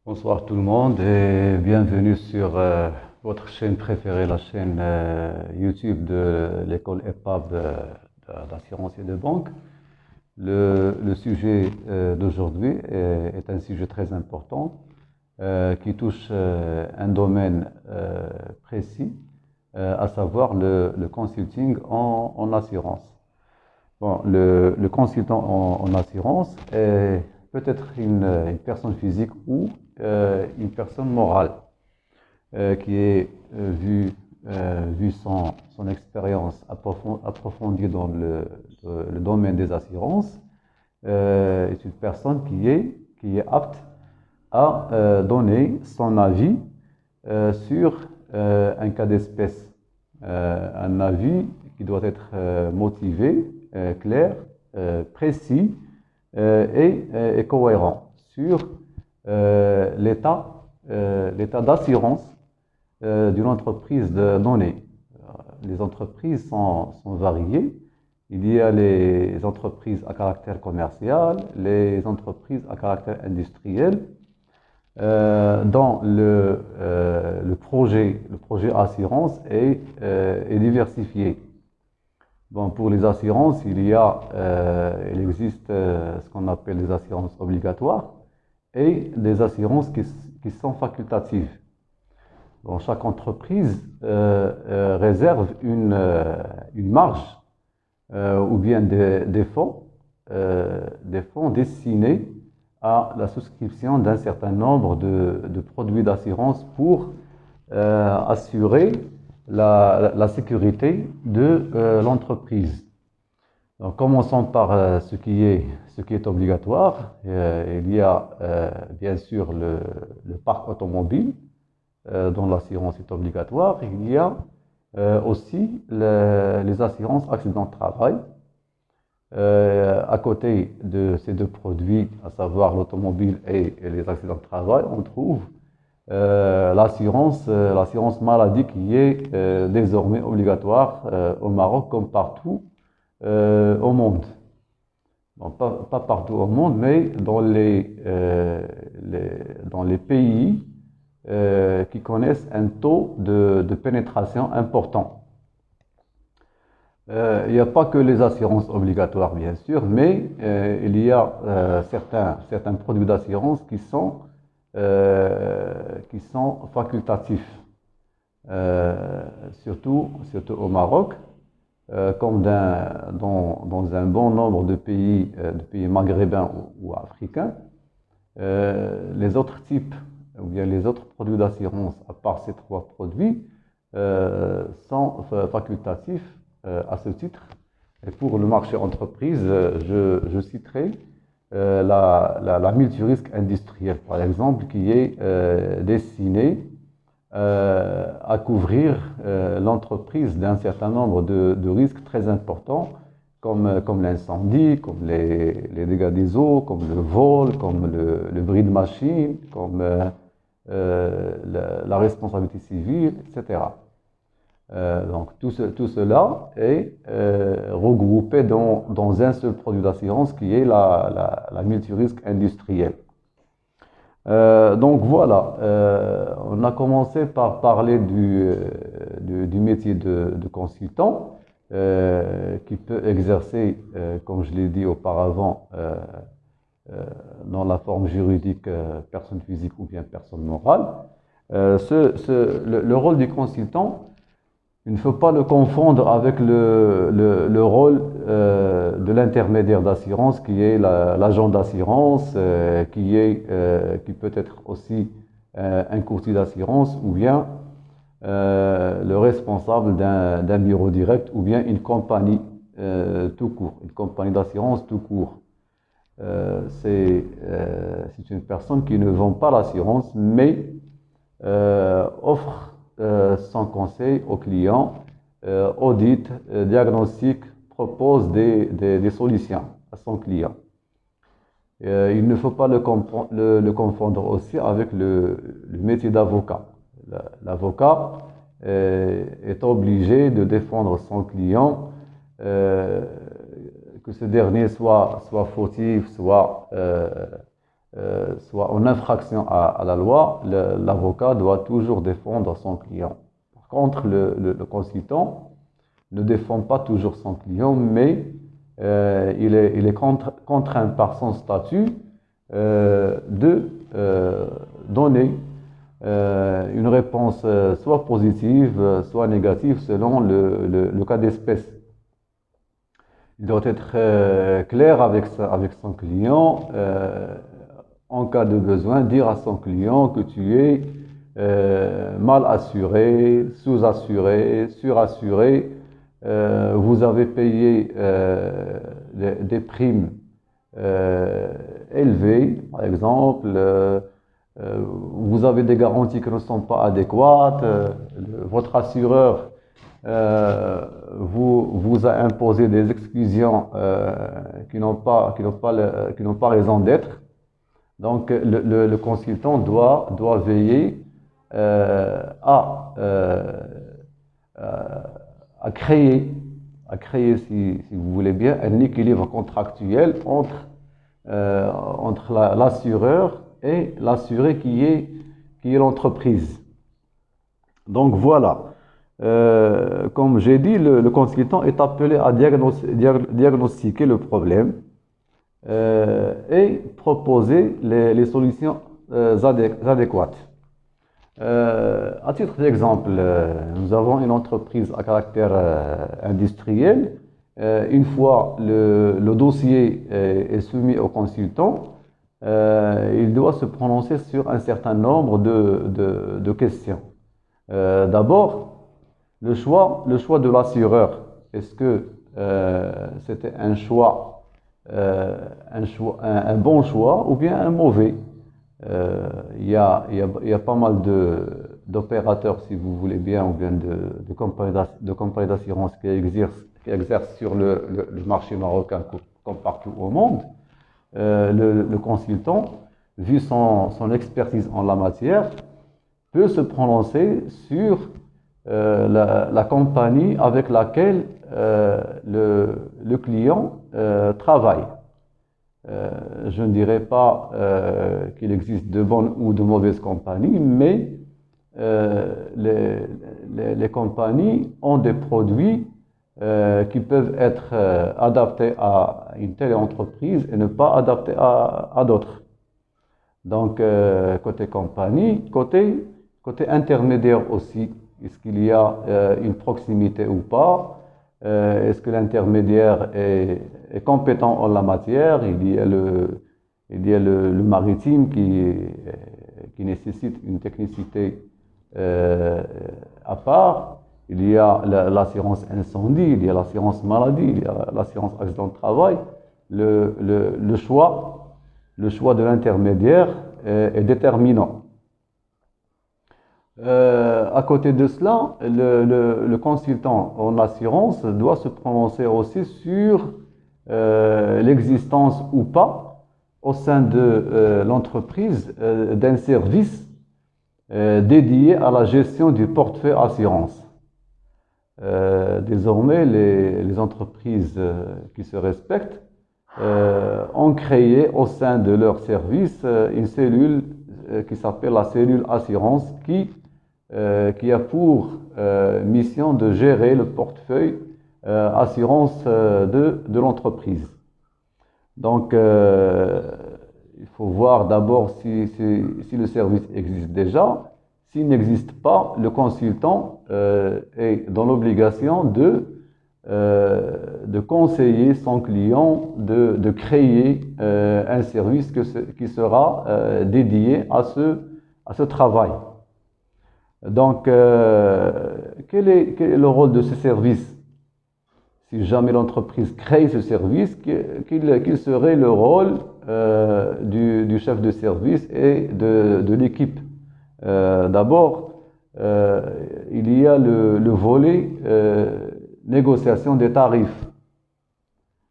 Bonsoir tout le monde et bienvenue sur votre chaîne préférée, la chaîne YouTube de l'école EPAB d'assurance et de banque. Le sujet d'aujourd'hui est un sujet très important qui touche un domaine précis, à savoir le consulting en assurance. Bon, le consultant en assurance est peut-être une personne physique ou une personne morale qui est vu son expérience approfondie dans le domaine des assurances, est une personne qui est apte à donner son avis sur un cas d'espèce, un avis qui doit être motivé, clair, précis et cohérent sur l'état d'assurance d'une entreprise donnée. Les entreprises sont variées. Il y a les entreprises à caractère commercial, les entreprises à caractère industriel. Dans le projet assurance est diversifié. Bon, pour les assurances, il existe ce qu'on appelle des assurances obligatoires et des assurances qui sont facultatives. Bon, chaque entreprise réserve une marge ou bien des fonds destinés à la souscription d'un certain nombre de produits d'assurance pour assurer la sécurité de l'entreprise. Donc, commençons par ce qui est obligatoire. Il y a bien sûr le parc automobile dont l'assurance est obligatoire. Il y a aussi les assurances accidents de travail. À côté de ces deux produits, à savoir l'automobile et les accidents de travail, on trouve l'assurance maladie qui est désormais obligatoire au Maroc comme partout au monde. Bon, pas partout au monde, mais dans les pays qui connaissent un taux de pénétration important. Il n'y a pas que les assurances obligatoires, bien sûr, mais il y a certains produits d'assurance qui sont facultatifs, surtout au Maroc, comme dans un bon nombre de pays maghrébins ou africains. Les autres types ou bien les autres produits d'assurance, à part ces trois produits, sont facultatifs à ce titre. Et pour le marché entreprise, je citerai la multirisque industrielle, par exemple, qui est destinée à couvrir l'entreprise d'un certain nombre de risques très importants, comme l'incendie, comme les dégâts des eaux, comme le vol, comme le bris de machine, comme la responsabilité civile, etc. Donc tout cela est regroupé dans un seul produit d'assurance qui est la multirisque industrielle. Donc voilà, on a commencé par parler du métier de consultant qui peut exercer, comme je l'ai dit auparavant, dans la forme juridique personne physique ou bien personne morale. Le rôle du consultant, il ne faut pas le confondre avec le rôle de l'intermédiaire d'assurance qui est l'agent d'assurance, qui peut être aussi un courtier d'assurance ou bien le responsable d'un bureau direct ou bien une compagnie tout court, une compagnie d'assurance tout court. C'est une personne qui ne vend pas l'assurance mais offre son conseil au client, audite, diagnostic, propose des solutions à son client. Il ne faut pas le confondre aussi avec le métier d'avocat. L'avocat est obligé de défendre son client, que ce dernier soit fautif, soit soit en infraction à la loi, l'avocat doit toujours défendre son client. Par contre, le consultant ne défend pas toujours son client, mais il est contraint par son statut de donner une réponse soit positive, soit négative selon le cas d'espèce. Il doit être clair avec son client. En cas de besoin, dire à son client que tu es mal assuré, sous-assuré, surassuré. Vous avez payé des primes élevées, par exemple. Vous avez des garanties qui ne sont pas adéquates. Votre assureur vous a imposé des exclusions qui n'ont pas raison d'être. Donc, le consultant doit veiller à créer, si vous voulez bien, un équilibre contractuel entre l'assureur et l'assuré qui est l'entreprise. Donc voilà, comme j'ai dit, le consultant est appelé à diagnostiquer le problème et proposer les solutions adéquates. À titre d'exemple, nous avons une entreprise à caractère industriel. Une fois le dossier est soumis au consultant, il doit se prononcer sur un certain nombre de questions. D'abord, le choix de l'assureur. Est-ce que c'était un bon choix ou bien un mauvais? Il y a pas mal d'opérateurs, si vous voulez bien, ou bien de compagnies d'assurance qui exercent sur le marché marocain comme partout au monde. Le consultant, vu son expertise en la matière, peut se prononcer sur la compagnie avec laquelle le client travaille. Je ne dirais pas qu'il existe de bonnes ou de mauvaises compagnies, mais les compagnies ont des produits qui peuvent être adaptés à une telle entreprise et ne pas adaptés à d'autres. Donc, côté compagnie, côté intermédiaire aussi, est-ce qu'il y a une proximité ou pas? Est-ce que l'intermédiaire est compétent en la matière? Il y a le maritime qui nécessite une technicité à part. Il y a l'assurance incendie, il y a l'assurance maladie, il y a l'assurance accident de travail. Le choix de l'intermédiaire est déterminant. À côté de cela, le consultant en assurance doit se prononcer aussi sur l'existence ou pas au sein de l'entreprise d'un service dédié à la gestion du portefeuille assurance. Désormais, les entreprises qui se respectent ont créé au sein de leur service une cellule qui s'appelle la cellule assurance qui a pour mission de gérer le portefeuille assurance de l'entreprise. Donc, il faut voir d'abord si le service existe déjà. S'il n'existe pas, le consultant est dans l'obligation de conseiller son client de créer un service qui sera dédié à ce travail. Donc, quel est le rôle de ce service? Si jamais l'entreprise crée ce service, quel serait le rôle du chef de service et de l'équipe? D'abord, il y a le volet négociation des tarifs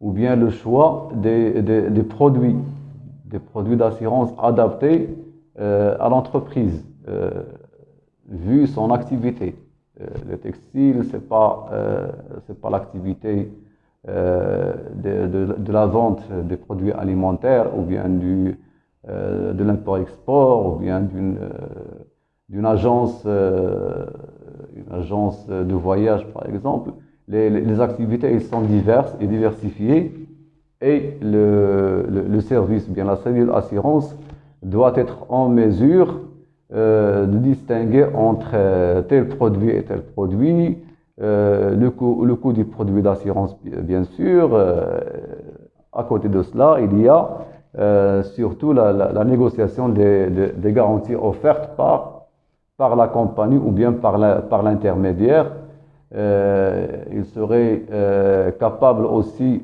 ou bien le choix des produits d'assurance adaptés à l'entreprise vu son activité. Le textile, c'est pas l'activité de la vente des produits alimentaires ou bien de l'import-export ou bien d'une agence, une agence de voyage, par exemple. Les activités, elles sont diverses et diversifiées et le service, bien la cellule assurance, doit être en mesure de distinguer entre tel produit et tel produit, le coût du produit d'assurance, bien sûr. À côté de cela, il y a surtout la négociation des garanties offertes par la compagnie ou bien par l'intermédiaire. Il serait capable aussi,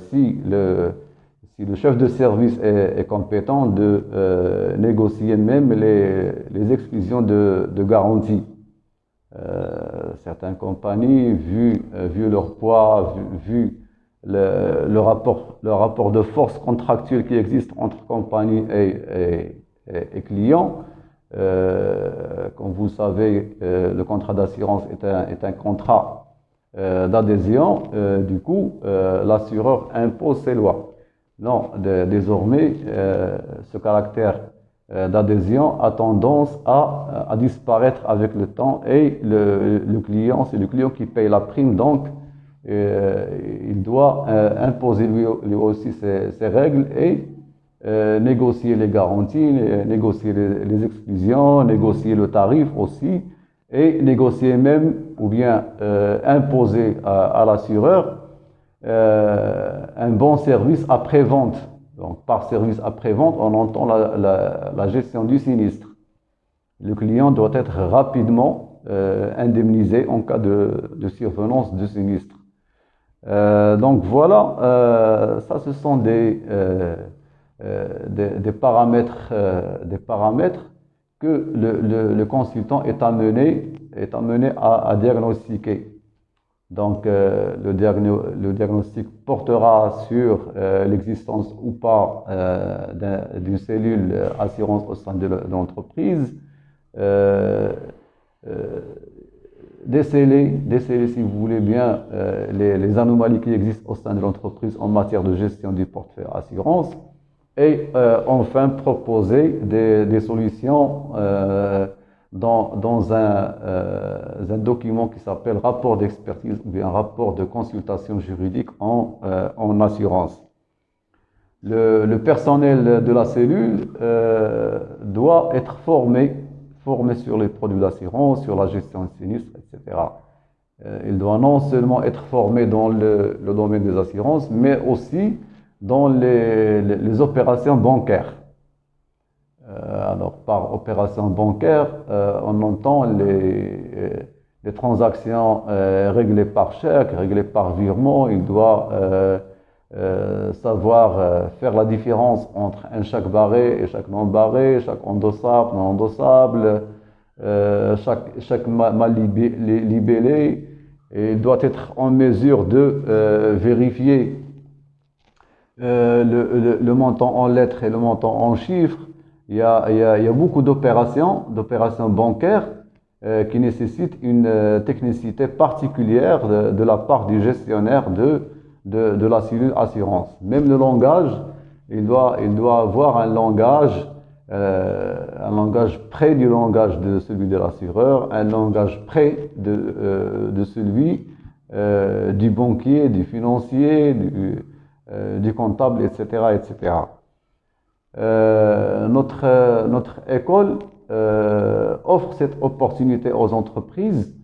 si le chef de service est compétent, de négocier même les exclusions de garantie. Certaines compagnies, vu leur poids, vu le rapport de force contractuelle qui existe entre compagnie et client, comme vous le savez, le contrat d'assurance est un contrat d'adhésion. Du coup, l'assureur impose ses lois. Non, désormais, ce caractère d'adhésion a tendance à disparaître avec le temps et le client, c'est le client qui paye la prime, donc il doit imposer lui aussi ses règles et négocier les garanties, négocier les exclusions, négocier le tarif aussi et négocier même ou bien imposer à l'assureur un bon service après-vente. Donc, par service après-vente, on entend la gestion du sinistre. Le client doit être rapidement indemnisé en cas de survenance de sinistre. Donc voilà, ça ce sont des paramètres que le consultant est amené à diagnostiquer. Donc, le diagnostic portera sur l'existence ou pas d'une cellule assurance au sein de l'entreprise. Déceler, si vous voulez bien, les anomalies qui existent au sein de l'entreprise en matière de gestion du portefeuille assurance. Et enfin, proposer des solutions dans un document qui s'appelle rapport d'expertise ou bien rapport de consultation juridique en assurance. Le personnel de la cellule doit être formé sur les produits d'assurance, sur la gestion de sinistres, etc. Il doit non seulement être formé dans le domaine des assurances, mais aussi dans les opérations bancaires. Alors, par opération bancaire, on entend les transactions réglées par chèque, réglées par virement. Il doit savoir faire la différence entre un chèque barré et chèque non barré, chèque endossable, non endossable, chèque mal libellé. Et il doit être en mesure de vérifier le montant en lettres et le montant en chiffres. Il y a beaucoup d'opérations bancaires qui nécessitent une technicité particulière de la part du gestionnaire de la cellule assurance. Même le langage, il doit avoir un langage près du langage de celui de l'assureur, un langage près de celui du banquier, du financier, du comptable, etc., etc. Notre école offre cette opportunité aux entreprises.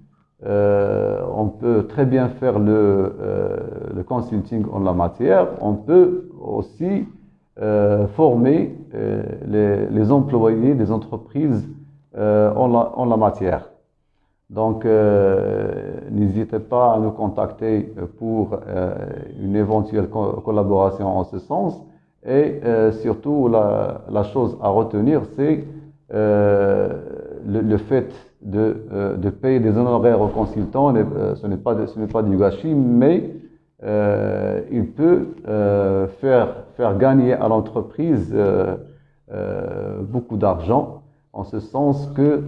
On peut très bien faire le consulting en la matière. On peut aussi former les employés des entreprises en la matière. Donc, n'hésitez pas à nous contacter pour une éventuelle collaboration en ce sens. Et surtout, la chose à retenir, c'est le fait de payer des honoraires aux consultants. Ce n'est pas du gâchis, mais il peut faire gagner à l'entreprise beaucoup d'argent, en ce sens que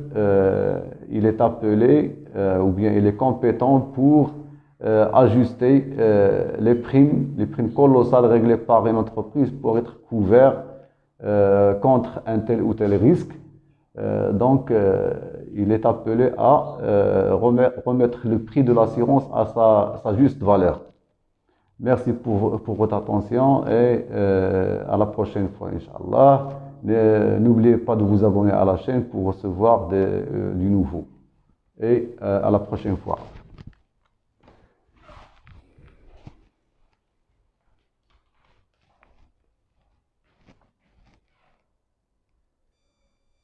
il est appelé ou bien il est compétent pour ajuster les primes colossales réglées par une entreprise pour être couvert contre un tel ou tel risque. Donc, il est appelé à remettre le prix de l'assurance à sa juste valeur. Merci pour votre attention et à la prochaine fois, Inch'Allah. N'oubliez pas de vous abonner à la chaîne pour recevoir du nouveau. Et à la prochaine fois.